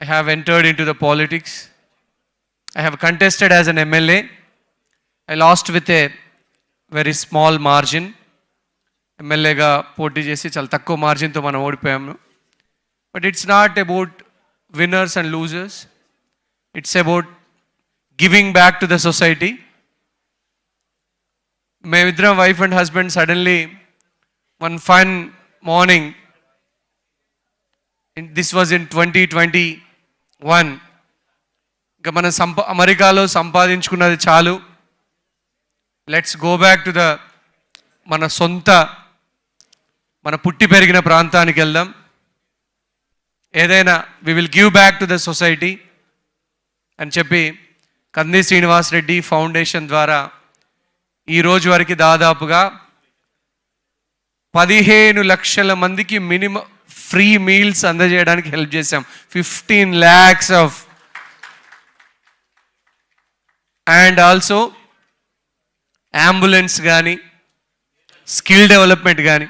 I have entered into the politics. I have contested as an MLA. I lost with a very small margin. ఎమ్మెల్యేగా పోటీ చేసి చాలా తక్కువ మార్జిన్తో మనం ఓడిపోయాము. But it's not about winners and losers. It's about giving back to the society. మేమిద్దరం wife and husband suddenly one fine morning, this was in 2021, ఇంకా మనం అమెరికాలో సంపాదించుకున్నది చాలు, let's go back to the మన సొంత మన పుట్టి పెరిగిన ప్రాంతానికి వెళ్దాం, ఏదైనా we will give back to the society అని చెప్పి కంది శ్రీనివాస్ రెడ్డి ఫౌండేషన్ ద్వారా ఈ రోజు వరకు దాదాపుగా 15 లక్షల మందికి మినిమం ఫ్రీ మీల్స్ అందజేయడానికి హెల్ప్ చేశాం. 15 lakhs of, and also ambulance కానీ స్కిల్ డెవలప్మెంట్ కానీ